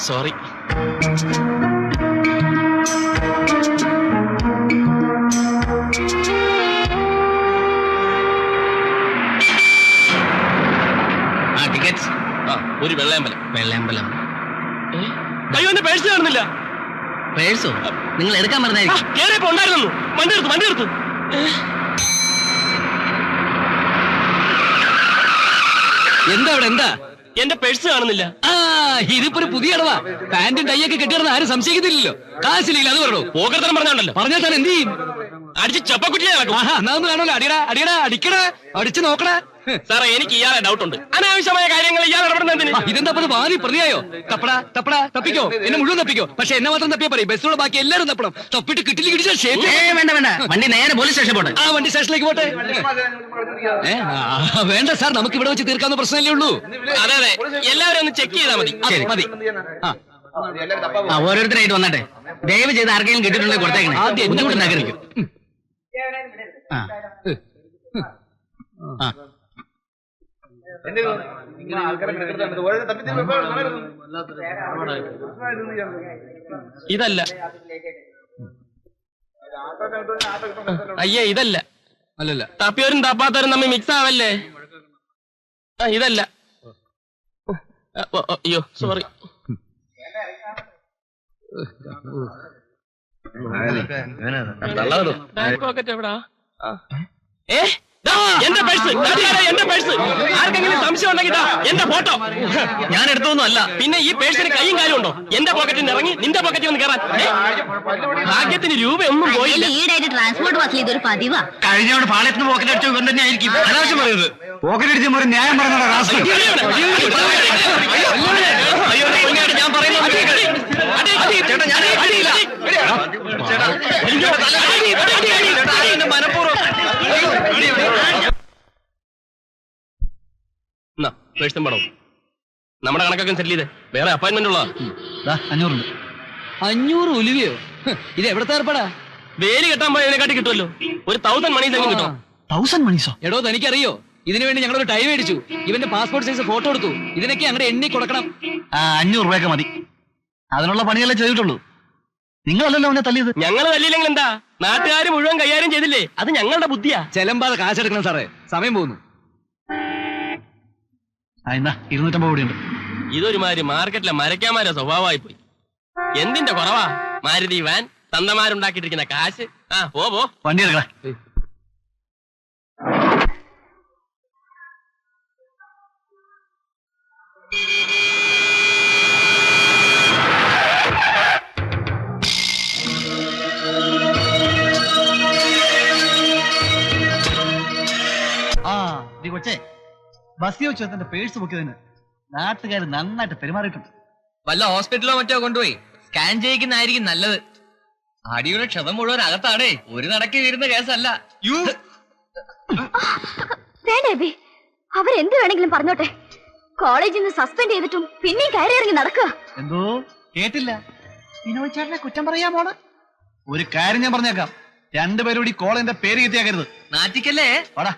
Sorry. Ticket ഒരു വെള്ളയമ്പലം. വെള്ളയമ്പലം. അയ്യോ, എന്റെ പേഴ്സ് കാണുന്നില്ല. പേഴ്സോ? നിങ്ങൾ എടുക്കാൻ പറഞ്ഞായിരിക്കും. കേറിയപ്പോ ഉണ്ടായിരുന്നു. വണ്ടി എടുത്തു. എന്താ അവിടെ? എന്താ? എന്റെ പേഴ്സ് കാണുന്നില്ല. ഇതിപ്പോ ഒരു പുതിയ അടവാ. പാന്റും ടൈയൊക്കെ കെട്ടിയിടുന്ന ആരും സംശയിക്കുന്നില്ലല്ലോ. കാശില്ല അത് പറഞ്ഞു. പോകർത്തനം പറഞ്ഞാണല്ലോ. പറഞ്ഞാൽ താൻ എന്ത് ചെയ്യും? അടിച്ച് ചപ്പക്കുറ്റിയെ നടക്കും. എന്നാ ഒന്ന് വേണമല്ലോ. അടിയടാ അടിക്കടാ, അടിച്ചു നോക്കടാ. സാറേ, എനിക്ക് ഇയാളെ ഡൗട്ട് ഉണ്ട്. അനാവശ്യമായ കാര്യങ്ങൾ ഇയാൾ ഇടപെടുന്നതിന്. ഇതെന്താ വാതി പ്രതിയായോ? തപ്പടാ തപ്പിക്കോ, എന്നെ മുഴുവൻ തപ്പിക്കോ. പക്ഷെ എന്നെ മാത്രം തപ്പിയാ പറയും. ബസ്സിലുള്ള ബാക്കി എല്ലാവരും തപ്പണം. തപ്പിട്ട് കിട്ടില്ല കിട്ടിച്ചാൽ വേണ്ട, വണ്ടി നേരെ പോലീസ് സ്റ്റേഷൻ പോട്ടെ. ആ വണ്ടി സ്റ്റേഷനിലേക്ക് പോട്ടെ. വേണ്ട സാർ, നമുക്ക് ഇവിടെ വെച്ച് തീർക്കാവുന്ന പ്രശ്നമല്ലേ ഉള്ളൂ. അതെ, എല്ലാവരും ഒന്ന് ചെക്ക് ചെയ്താൽ മതി. മതി. ഓരോരുത്തരായിട്ട് വന്നട്ടെ. ദയവ് ചെയ്ത് ആർക്കെങ്കിലും കിട്ടിയിട്ടുണ്ടെങ്കിൽ കൊടുത്തേക്കണേ. ആദ്യം ബുദ്ധിമുട്ട് നഗരിക്കും. ഇതല്ല. അയ്യേ, ഇതല്ല. അല്ലല്ല, തപ്പിയവരും തപ്പാത്തവരും തമ്മിൽ മിക്സ് ആവല്ലേ. ഇതല്ല. അയ്യോ, സോറി. പോക്കറ്റ് എവിടാ? എന്റെ പേഴ്സ്, എന്റെ പേഴ്സ്. ആർക്കെങ്കിലും സംശയം ഉണ്ടെങ്കിൽ എന്റെ ഫോട്ടോ. ഞാൻ എടുത്തൊന്നും അല്ല. പിന്നെ ഈ പേഴ്സിന് കൈയും കാര്യം ഉണ്ടോ? എന്റെ പോക്കറ്റിൽ നിന്ന് ഇറങ്ങി നിന്റെ പോക്കറ്റിൽ ഒന്ന് കയറാൻ. ഭാഗ്യത്തിന് രൂപയൊന്നും പോയില്ല. ഈടായിട്ട് ട്രാൻസ്പോർട്ട് ബസ്സിൽ ഇതൊരു പതിവാ. കഴിഞ്ഞോണ്ട് പാളയത്തിന് പോക്കറ്റ് അടിച്ചു ഇവൻ തന്നെ ആയിരിക്കും. അനാവശ്യം പറയുന്നത്. പോക്കറ്റ് അടിച്ച് ഒരു ന്യായം പറഞ്ഞ ഞാൻ പറയുന്നത് മനഃപൂർവ്വം. പേഴ്സും പണവും നമ്മുടെ കണക്കൊക്കെ സെറ്റിൽ ചെയ്തേ. വേറെ അപ്പോയിന്റ്മെന്റ് ഉള്ള 500 500 ഉലുവയോ? ഇത് എവിടത്തെ ഏർപ്പാടാ? വേലി കെട്ടാൻ പോയതിനെക്കാട്ടി കിട്ടുമല്ലോ. ഒരു 1000 മണീസ് എങ്കിലും കിട്ടും. 1000 മണീസോ? എടോ, തനിക്കറിയോ? ഇതിനു വേണ്ടി ഞങ്ങളൊരു ടൈം മേടിച്ചു. ഇവന്റെ പാസ്പോർട്ട് സൈസ് ഫോട്ടോ എടുത്തു. ഇതിനൊക്കെ ഞങ്ങളുടെ എണ്ണി കൊടുക്കണം. 500 രൂപയൊക്കെ മതി. അതിനുള്ള പണിയല്ലേ ചെയ്തിട്ടുള്ളൂ. നിങ്ങളല്ലല്ലോ അവനെ തല്ലിയത്. ഞങ്ങൾ തല്ലിയില്ലെങ്കിൽ എന്താ? നാട്ടുകാർ മുഴുവൻ കൈകാര്യം ചെയ്തില്ലേ? അത് ഞങ്ങളുടെ ബുദ്ധിയാ. ചെലമ്പാതെ കാശെടുക്കണം സാറേ, സമയം പോകുന്നു. 250 കൂടിയുണ്ട്. ഇതൊരുമാതിരി മാർക്കറ്റിലെ മരക്കാമാരെ സ്വഭാവമായി പോയി. എന്തിന്റെ കുറവാ? മാരുതി വാൻ, തന്തമാരുണ്ടാക്കിട്ടിരിക്കുന്ന കാശ്. പോ വണ്ടി എടുക്കണേ. കൊച്ചേ, ബസ്സിൽ വെച്ച് തന്റെ പേഴ്സ് പൊക്കിയതിന് നാട്ടുകാർ നന്നായിട്ട് പെരുമാറിയിട്ടുണ്ട്. വല്ല ഹോസ്പിറ്റലോ മറ്റോ കൊണ്ടുപോയി സ്കാൻ ചെയ്യിക്കുന്നതായിരിക്കും നല്ലത്. അടിയുടെ ക്ഷതം മുഴുവൻ അകത്താണേ. ഒരു നടക്കി വീരുന്ന കേസല്ല. അവരെന്ത് വേണമെങ്കിലും പറഞ്ഞോട്ടെ. കോളേജിൽ നിന്ന് സസ്പെൻഡ് ചെയ്തിട്ടും പിന്നെയും കയറി ഇറങ്ങി നടക്കുക. എന്തോ കേട്ടില്ല. വിനോദ് ചേട്ടനെ കുറ്റം പറയാമോള്? ഒരു കാര്യം ഞാൻ പറഞ്ഞേക്കാം. രണ്ടുപേരും കൂടി കോളേജിന്റെ പേര് കെത്തിയാക്കരുത്. നാറ്റിക്കല്ലേ? വാടാ.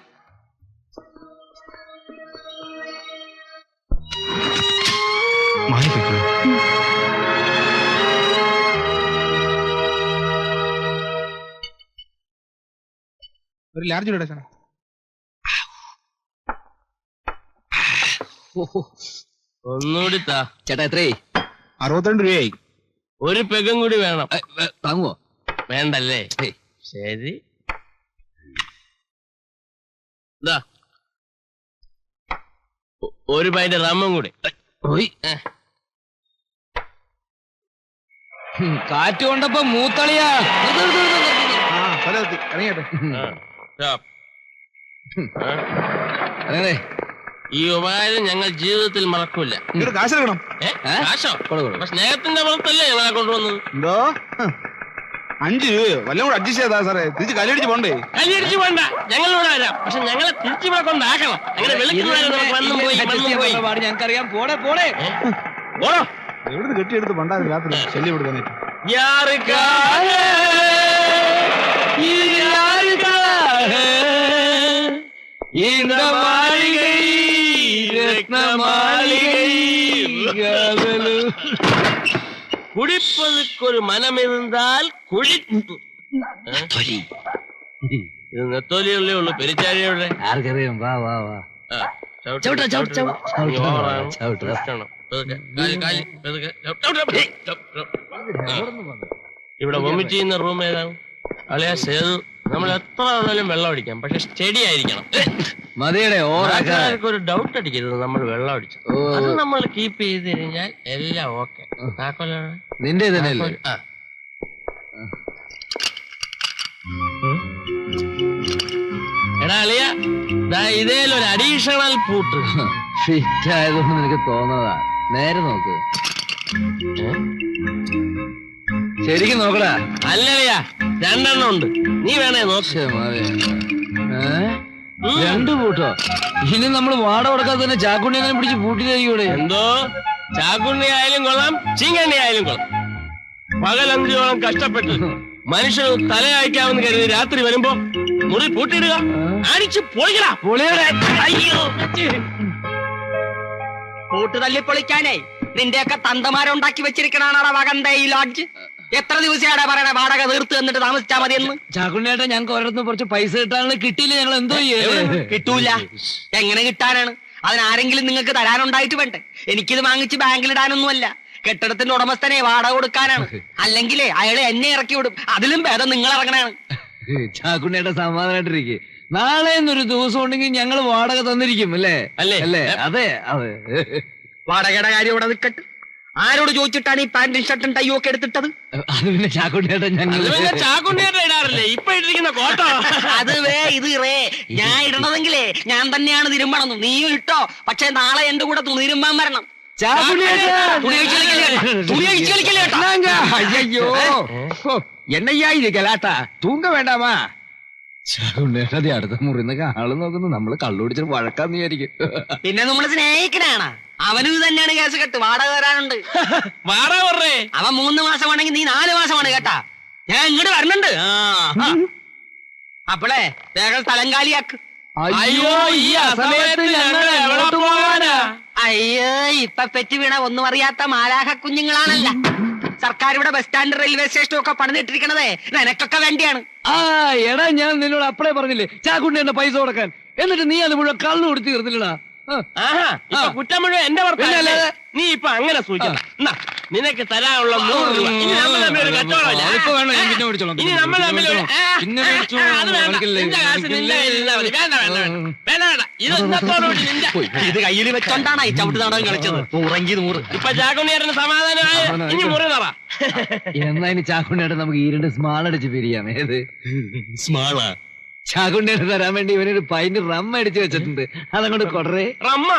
ഒരു ലാർജ് ഇടച്ചാ. ഒന്നുകൂടി ചേട്ടാ, എത്രയായി? 62 രൂപയായി. ഒരു പെഗും കൂടി വേണം. താങ്ങുവോ? വേണ്ടല്ലേ? ശരി. ഒരു പൈന്റ് റമ്മും കൂടി. കാറ്റ് കൊണ്ടപ്പോ മൂത്തളിയാ. അതെ, ഈ ഉപകാരം ഞങ്ങൾ ജീവിതത്തിൽ മറക്കൂല. കാശെടുക്കണം. കാശോ? സ്നേഹത്തിന്റെ പുറത്തല്ലേ ഞങ്ങളെ കൊണ്ടുവന്നത്. എന്തോ 5 രൂപയോ വല്ലതും കൂടെ അഡ്ജസ്റ്റ് ചെയ്താ സാറേ, തിരിച്ച് കല്ലടിച്ച് പോണ്ടേ? കല്ലിടിച്ച് പോണ്ട, ഞങ്ങളിവിടെ വരാം. പക്ഷെ ഞങ്ങളെ തിരിച്ചിവിടെ കൊണ്ടാക്കണം. അങ്ങനെ ഞങ്ങൾക്കറിയാം. പോടെ പോടെ പോണോ? എവിടുന്ന് കെട്ടിയെടുത്ത് പണ്ടായിരുന്നു രാത്രി ശല്യം കൊടുക്കാനായിട്ട്. കുടിപ്പതുക്കൊരു മനമിരുന്നാൽ കുഴി ഇത് നെത്തോലിയുള്ളേ ഉള്ളു. പെരിച്ചാരിയുടെ ആർക്കറിയാം. വാ വാ വാ. ഇവിടെ വൊമിറ്റ് ചെയ്യുന്ന റൂം ഏതാണ്? അളിയാ സേതു, നമ്മൾ എത്ര ആണെങ്കിലും വെള്ളം അടിക്കാം, പക്ഷെ സ്റ്റഡി ആയിരിക്കണം. മതിയുടെ ഒരു ഡൗട്ട് അടിക്കരുത് നമ്മൾ വെള്ളം അടിച്ചു. അത് നമ്മൾ കീപ്പ് ചെയ്ത് കഴിഞ്ഞാൽ എല്ലാം ഓക്കെ. നിന്റെ എടാ അളിയ, ഇതേലൊരു അഡീഷണൽ പൂട്ട് ഫിറ്റ് ആയതുകൊണ്ട് നിനക്ക് തോന്നതാ. നേരെ നോക്ക്, ശരിക്കും നോക്കടാ. അല്ലളിയാ, 2 എണ്ണം ഉണ്ട്. നീ വേണേ നോക്ക്. 2 പൂട്ടോ? ഇനി നമ്മൾ വാട കൊടുക്കാതെ തന്നെ ചാക്കുണ്ണി അങ്ങനെ പിടിച്ച് പൂട്ടിയതായിക്കൂടെ? എന്തോ ചാക്കുണ്ണി ആയാലും കൊള്ളാം, ചീങ്കണ്ണി ആയാലും കൊള്ളാം. പകൽ 5 ഓളം കഷ്ടപ്പെട്ട് മനുഷ്യർ തലയയക്കാമെന്ന് കരുതി രാത്രി വരുമ്പോ മുറി പൂട്ടിയിടുക, അടിച്ചു പൊളിക്കടാ. അയ്യോ, പൂട്ട് തല്ലിപ്പൊളിക്കാനേ നിന്റെയൊക്കെ തന്തമാരുണ്ടാക്കി വെച്ചിരിക്കണാണോ വകന്തേ ഈ ലോഡ്ജ്? എത്ര ദിവസമാണ് പറയണേ വാടക തീർത്ത് എന്നിട്ട് താമസിച്ചാ മതിയെന്ന്? ചാക്കുണ്ണിയേട്ടാ, ഞങ്ങൾക്ക് ഒരിടത്ത് കുറച്ച് പൈസ കിട്ടാനുള്ള കിട്ടിയില്ല, ഞങ്ങൾ എന്തോ കിട്ടൂല. എങ്ങനെ കിട്ടാനാണ്? അതിനാരെങ്കിലും നിങ്ങൾക്ക് തരാനുണ്ടായിട്ട് വേണ്ടേ? എനിക്കിത് വാങ്ങിച്ച് ബാങ്കിലിടാനൊന്നുമല്ല, കെട്ടിടത്തിന്റെ ഉടമസ്ഥനെ വാടക കൊടുക്കാനാണ്. അല്ലെങ്കിലേ അയാളെ എന്നെ ഇറക്കി വിടും. അതിലും ഭേദം നിങ്ങൾ ഇറങ്ങണാണ്. ചാക്കുണ്ണിയേട്ടാ സമാധാനായിട്ടിരിക്കും. നാളെ എന്നൊരു ദിവസം ഉണ്ടെങ്കിൽ ഞങ്ങൾ വാടക തന്നിരിക്കും. അല്ലേ അല്ലേ? അതെ അതെ. വാടകയുടെ കാര്യം ഇവിടെ നിൽക്കട്ടെ. ആരോട് ചോദിച്ചിട്ടാണ് ഈ പാന്റും ഷർട്ടും ടൈയും ഒക്കെ എടുത്തിട്ടത്? അത് പിന്നെ ചാക്കുണ്ണിയേട്ടാ, ചാക്കുണ്ണിയേട്ട ഇടാറില്ലേ ഇപ്പൊ ഇട്ടിരിക്കുന്ന കോട്ടോ? അത് ഇത് ഞാൻ ഇടണതെങ്കിലേ ഞാൻ തന്നെയാണ് തിരുമ്പണം. നീയും ഇട്ടോ, പക്ഷെ നാളെ എന്റെ കൂടെ തുണി തിരുമ്പാൻ വരണം. അയ്യോ, എന്നയ്യാ ഇത് ഗലാട്ട, തൂങ്ക വേണ്ടാമാ. ചാക്കുണ്ണിയേട്ട അടുത്ത മുറിന്നൊക്കെ ആള് നോക്കുന്നു, നമ്മള് കള്ളുപിടിച്ചിട്ട് വഴക്കാന്ന് വിചാരിക്കും. പിന്നെ നമ്മള് സ്നേഹിക്കണാണ്. അവനും ഇത് തന്നെയാണ് കേസ് കെട്ട്. വാടക തരാനുണ്ട്. വാടക പറഞ്ഞേ അവൻ 3 മാസമാണെങ്കിൽ നീ 4 മാസമാണ് കേട്ടാ. ഞാൻ ഇങ്ങോട്ട് വരണുണ്ട്. അപ്പളേ വേഗം സ്ഥലം കാലിയാക്ക്. അയ്യോ, ഈ അസമയത്ത് ഞങ്ങൾ എവിടെ പോവാനാ? അയ്യോ, ഇപ്പൊ പെറ്റി വീണ ഒന്നും അറിയാത്ത മാലാഹ കുഞ്ഞുങ്ങളാണല്ല. സർക്കാർ ഇവിടെ ബസ് സ്റ്റാൻഡ് റെയിൽവേ സ്റ്റേഷനും ഒക്കെ പണിതിട്ടിരിക്കണതേ നിനക്കൊക്കെ വേണ്ടിയാണ്. എടാ, ഞാൻ നിന്നോട് അപ്പളേ പറഞ്ഞില്ലേ ചാക്കുണ്ണിയുടെ പൈസ കൊടുക്കാൻ, എന്നിട്ട് നീ അത് മുഴുവൻ കള്ളു കൊടുത്ത് തീർന്നില്ലടാ. കുറ്റം മുഴുവൻ എന്റെ പുറത്തല്ലേ? നീ ഇപ്പൊ അങ്ങനെ സൂചിക്കണം. നിനക്ക് തരാനുള്ള 100 രൂപ. ഇനി നമ്മൾ തമ്മിൽ ഒരു കച്ചവടമില്ല. ഇനി നമ്മൾ തമ്മിൽ ഇത് കയ്യിൽ വെച്ചോണ്ടാണ് ഈ ചവിട്ട് നാടകം കളിച്ചത്. 100 ഇപ്പൊ ചാക്കുണ്ണിയേട്ടന് സമാധാനമായ ഇനി മുറി തറ. എന്നാ ഇനി ചാക്കുണ്ണിയേട്ടൻ നമുക്ക് ഈ 2 സ്മാൾ അടിച്ച് പിരിയാം. ഏത് സ്മാളാ? ചാക്കുണ്ണിയേട്ടൻ തരാൻ വേണ്ടി ഇവനൊരു പൈന്റ് റം അടിച്ചു വെച്ചിട്ടുണ്ട്, അതങ്ങോട്ട് കൊടറേ. റമ്മ?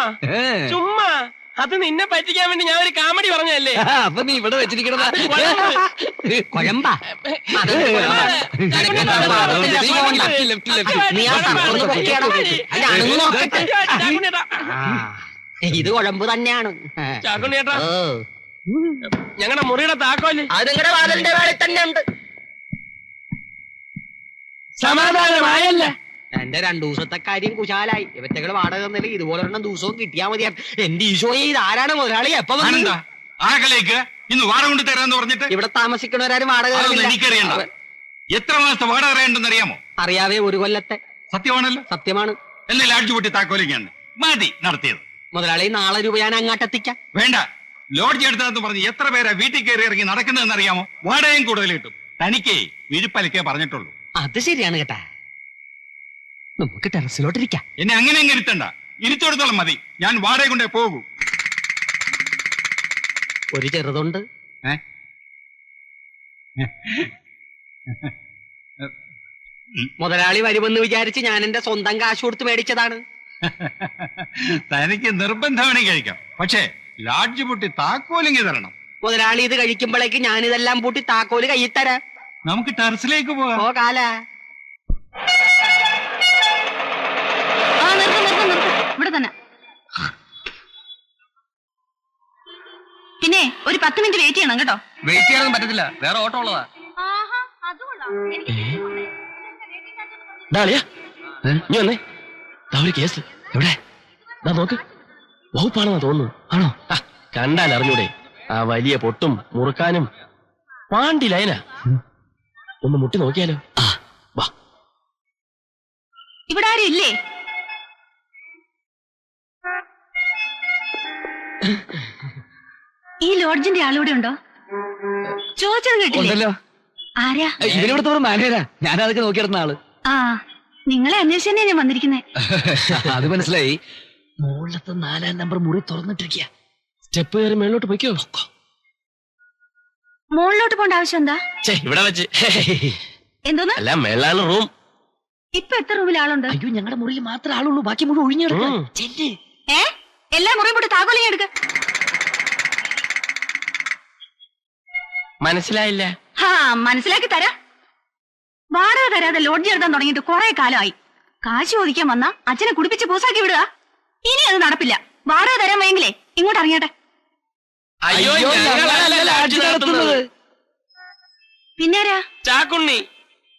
ചുമ്മാ, അത് നിന്നെ പറ്റിക്കാൻ വേണ്ടി ഞാൻ ഒരു കാമഡി പറഞ്ഞല്ലേ. അപ്പൊ നീ ഇവിടെ വെച്ചിരിക്കണ കൊഴമ്പാ. ഇത് കുഴമ്പ് തന്നെയാണ്. ചാക്കുണ്ണിയേട്ടാ, ഞങ്ങളുടെ മുറിയുടെ താക്കോല് അത് നിങ്ങളുടെ വാതിലിന്റെ വേളിൽ തന്നെ ഉണ്ട്. സമാധാനമായല്ല? എന്റെ 2 ദിവസത്തെ കാര്യം കുശാലായി. ഇവറ്റകള് വാടക തന്നില്ല, ഇതുപോലെ 2 ദിവസവും കിട്ടിയാ മതിയാ. എന്റെ ഈശോയെ, ഇതാരാണ് മുതലാളി? എപ്പോ ആകലേക്ക് ഇന്ന് വാടക കൊണ്ട് തരാന്ന് പറഞ്ഞിട്ട് ഇവിടെ താമസിക്കുന്നവരാരും വാടക എനിക്കറിയണ്ട. എത്ര മാസത്തെ വാടക അറിയണ്ടെന്ന് അറിയാമോ? അറിയാവേ, 1 കൊല്ലത്തെ. സത്യമാണല്ലോ? സത്യമാണ്. എന്നെ ലാഡ്ജ് പൊട്ടി താക്കോലിക്കാണ് മതി നടത്തിയത്. മുതലാളി, നാളെ രൂപ ഞാൻ അങ്ങോട്ടെത്തിക്കാം. വേണ്ട, ലോഡ്ജ് എടുത്തതെന്ന് പറഞ്ഞ് എത്ര പേരാ വീട്ടിൽ കയറി ഇറങ്ങി നടക്കുന്നതെന്ന് അറിയാമോ? വാടകയും കൂടുതൽ കിട്ടും. തനിക്കേ വിഴുപ്പലക്കേ പറഞ്ഞിട്ടുള്ളൂ. അത് ശരിയാണ് കേട്ടാ. നമുക്ക് ടെറസിലോട്ടിരിക്കാം. എന്നെ അങ്ങനെ അങ്ങ് ഇരുത്തണ്ട, ഇരിച്ചെടുത്തോളം മതി. ഞാൻ വാടക കൊണ്ടേ പോകൂ. ഒരു ചെറുതുണ്ട്. മുതലാളി വരുമെന്ന് വിചാരിച്ച് ഞാൻ എന്റെ സ്വന്തം കാശ് കൊടുത്ത് മേടിച്ചതാണ്. തനിക്ക് നിർബന്ധമാണെങ്കിൽ കഴിക്കാം, പക്ഷേ ലാഡ്ജ് പൊട്ടി താക്കോലിങ്ങി തരണം. മുതലാളി ഇത് കഴിക്കുമ്പോഴേക്ക് ഞാനിതെല്ലാം പൂട്ടി താക്കോല് കയ്യിൽ തരാം. നമുക്ക് ടെറസിലേക്ക് പോകാം. ഓ കാല ഇവിടെ തന്നെ. പിന്നെ ഒരു 10 മിനിറ്റ് വെയിറ്റ് ചെയ്യണം കേട്ടോ. വെയിറ്റ് ചെയ്യാനൊന്നും പറ്റത്തില്ല, വേറെ ഓട്ടോ ഉള്ളതാ. ഇനി വന്നേ, ഒരു കേസ് എവിടെ നോക്ക്. വകുപ്പാണെന്നാ തോന്നുന്നു. ആണോ? കണ്ടാൽ അറിഞ്ഞൂടെ, ആ വലിയ പൊട്ടും മുറുക്കാനും പാണ്ടി ലൈനാ. ഒന്ന് മുട്ടി നോക്കിയാലോ? വാ. ഇവിടെ ആരും ഇല്ലേ? ഈ ലോഡ്ജിന്റെ ആളൂടെ ഉണ്ടോ? ചോദിച്ചത് കേട്ടില്ലേ? ആരാ? ഇവരിവിടുത്തെ ഒരു മാനേജരാ. ഞാൻ അതൊക്കെ നോക്കിയിരുന്ന ആള്. ആ, നിങ്ങളെ അന്വേഷിച്ച് തന്നെയാ ഞാൻ വന്നിരിക്കുന്നേ. അത് മനസ്സിലായി. മുകളിലത്തെ 4-ാം നമ്പർ മുറി തുറന്നിട്ടിരിക്കുക. സ്റ്റെപ്പ് കയറി മേളിലോട്ട് പോയിക്കോ. മുകളിലോട്ട് പോണ്ട ആവശ്യം എന്താ? ഇവിടെ വെച്ച് എന്തോന്ന്? അല്ല, മേളാണ് റൂം. ഇപ്പൊ എത്ര റൂമിൽ ആളുണ്ട്? അയ്യോ, ഞങ്ങളുടെ മുറിയിൽ മാത്രമേ ആളുള്ളൂ, ബാക്കി മുഴുവൻ ഒഴിഞ്ഞെടുക്കാം. എല്ലാ മുറിയും പോട്ട് താക്കോലിങ് എടുക്ക. മനസ്സിലായില്ല? മനസ്സിലാക്കി തരാം. വാടക തരാതെ ലോഡ്ജ് എടുത്താൻ തുടങ്ങിയിട്ട് കുറെ കാലമായി. കാശ് ചോദിക്കാൻ വന്ന അച്ഛനെ കുടിപ്പിച്ച് പൂസാക്കി വിടുക. ഇനി അത് നടപ്പില്ല. വാടക തരാൻ വയ്യെങ്കിലേ ഇങ്ങോട്ട് ഇറങ്ങിയട്ടെ. അയ്യോ, ഞങ്ങളല്ല ലോഡ്ജ് നടത്തുന്നത്. പിന്നേരാ? ചാക്കുണ്ണി.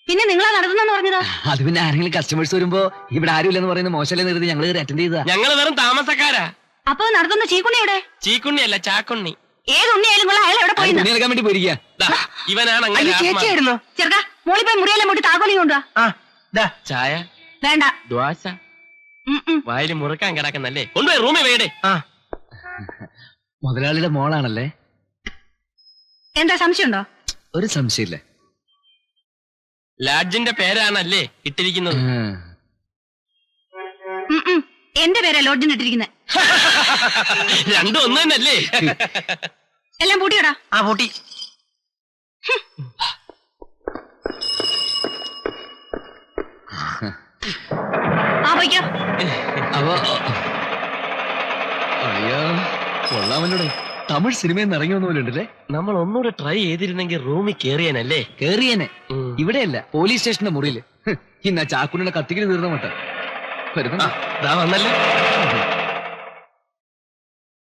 പിന്നെ നിങ്ങളാ നടത്തുന്നെന്ന് പറഞ്ഞതാ? അത് പിന്നെ ആരെങ്കിലും കസ്റ്റമേഴ്സ് വരുമ്പോ ഇവിടെ ആരുമില്ലെന്ന് പറയുന്നത് മോശമല്ലേ നിർത്തി ഞങ്ങൾ അറ്റൻഡ് ചെയ്താ. ഞങ്ങൾ വെറും താമസക്കാരാ. അപ്പൊ നടത്തുന്ന ചീക്കുണ്ണി എവിടെ? ചീക്കുണ്ണി അല്ല, ചാക്കുണ്ണി. ഏത് ഉണ്ണിയായാലും കൊള്ളാം, അയാൾ എവിടെ പോയി? തുണി എടുക്കാൻ വേണ്ടി പോയിരിക്കുക. ഇവനാണ് ചേച്ചിയായിരുന്നു. ചെറുക്കാ, മോളി പോയി മുറിയെല്ലാം മുട്ടി താക്കോലിങ് കൊണ്ടുവാ. ചായ വേണ്ട. ദ്വാശ വായിൽ മുറുക്കാൻ കിടക്കുന്നല്ലേ, കൊണ്ടുപോയി റൂമിൽ വേടേ. മുതലാളിയുടെ മോളാണല്ലേ? എന്താ സംശയമുണ്ടോ? ഒരു സംശയമില്ല. ലാഡ്ജിന്റെ പേരാണല്ലേ ഇട്ടിരിക്കുന്നത്? എന്റെ പേരാ ലോഡ്ജിന് ഇട്ടിരിക്കുന്നത്. രണ്ടും ഒന്ന് തന്നെയല്ലേ? എല്ലാം പൂട്ടിയോടാ? ആ പൂട്ടി. പോയിക്കോ. അപ്പൊ അയ്യോ, കൊള്ളാമല്ലോടെ. തമിഴ് സിനിമയിൽ നിന്ന് ഇറങ്ങി വന്ന പോലെ ഉണ്ടല്ലേ. നമ്മൾ ഒന്നുകൂടെ ട്രൈ ചെയ്തിരുന്നെങ്കിൽ റൂമിൽ കേറിയാനല്ലേ? കേറിയനെ. ഇവിടെയല്ല, പോലീസ് സ്റ്റേഷന്റെ മുറിയില്. ഇന്ന ചാക്കുണ്ണിയുടെ കത്തിക്കല് തീർന്ന മട്ട വന്നല്ലേ.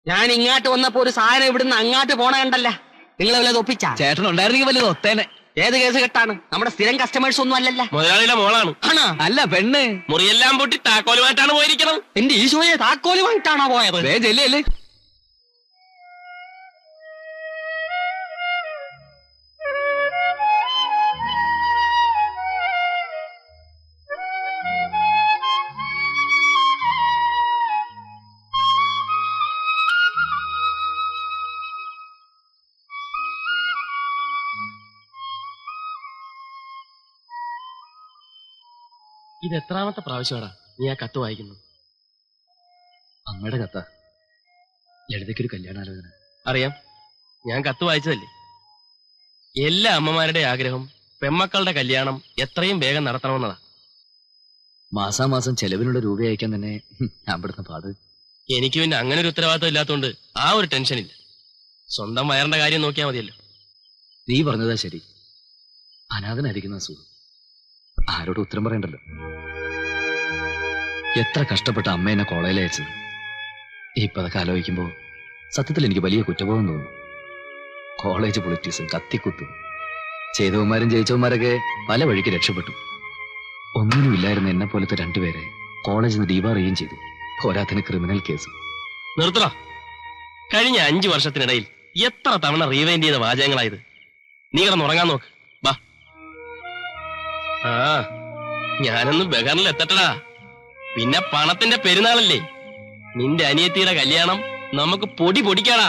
ഞാൻ ഇങ്ങോട്ട് വന്നപ്പോ ഒരു സാധനം ഇവിടുന്ന് അങ്ങോട്ട് പോണ കണ്ടല്ല. നിങ്ങൾ വല്ലത് ഒപ്പിച്ചാ? ചേട്ടൻ ഉണ്ടായിരുന്നെങ്കിൽ വല്ലത് ഒത്തേനെ. ഏത് കേസ് കെട്ടാണ്? നമ്മുടെ സ്ഥിരം കസ്റ്റമേഴ്സ് ഒന്നും അല്ലല്ല. മുതലാളിയുടെ മോളാണ്. ആണോ? അല്ല, പെണ്ണ്. മുറിയെല്ലാം പൊട്ടി താക്കോലുമായിട്ടാണ് പോയിരിക്കണം. എന്റെ ഈശോയെ, താക്കോലുമായിട്ടാണോ പോയത്? ചെല്ലേ. ഇത് എത്രാമത്തെ പ്രാവശ്യമാടാ നീ ആ കത്ത് വായിക്കുന്നു? അമ്മയുടെ കത്ത. ലളിതയ്ക്കൊരു കല്യാണാലോചന. അറിയാം, ഞാൻ കത്ത് വായിച്ചതല്ലേ. എല്ലാ അമ്മമാരുടെ ആഗ്രഹം പെമ്മക്കളുടെ കല്യാണം എത്രയും വേഗം നടത്തണമെന്നതാ. മാസാമാസം ചെലവിനുള്ള രൂപ അയക്കാൻ തന്നെ ഞാൻ പെടുന്ന പാട്. എനിക്ക് പിന്നെ അങ്ങനെ ഒരു ഉത്തരവാദിത്വം ഇല്ലാത്തതുകൊണ്ട് ആ ഒരു ടെൻഷനില്ല. സ്വന്തം വയറിന്റെ കാര്യം നോക്കിയാൽ മതിയല്ലോ. നീ പറഞ്ഞതാ ശരി. അനാഥനായിരിക്കുന്ന സുഖം. ആരോട് ഉത്തരം പറയണ്ടല്ലോ. എത്ര കഷ്ടപ്പെട്ട അമ്മ എന്നെ കോളേജിൽ അയച്ചത്. ഇപ്പൊ അതൊക്കെ ആലോചിക്കുമ്പോ സത്യത്തിൽ എനിക്ക് വലിയ കുറ്റബോധം തോന്നുന്നു. കോളേജ് പൊളിറ്റിക്സും കത്തിക്കുത്തും. ചെയ്തവന്മാരും ജയിച്ചവന്മാരൊക്കെ പല വഴിക്ക് രക്ഷപ്പെട്ടു. ഒന്നിനുമില്ലായിരുന്ന എന്നെ പോലത്തെ രണ്ടുപേരെ കോളേജിൽ നിന്ന് ഡീബാറിയുകയും ചെയ്തു. പോരാത്തിന് ക്രിമിനൽ കേസ്. നിർത്തണ. കഴിഞ്ഞ 5 വർഷത്തിനിടയിൽ എത്ര തവണ റീവൈൻഡ് ചെയ്ത വാചകങ്ങളായത്. നീ കിടന്നുറങ്ങാൻ നോക്ക്. വാ. ഞാനൊന്ന് ബഹറിൽ എത്തട്ടടാ. പിന്നെ പണത്തിന്റെ പെരുന്നാളല്ലേ. നിന്റെ അനിയത്തിയുടെ കല്യാണം നമുക്ക് പൊടി പൊടിക്കാടാ.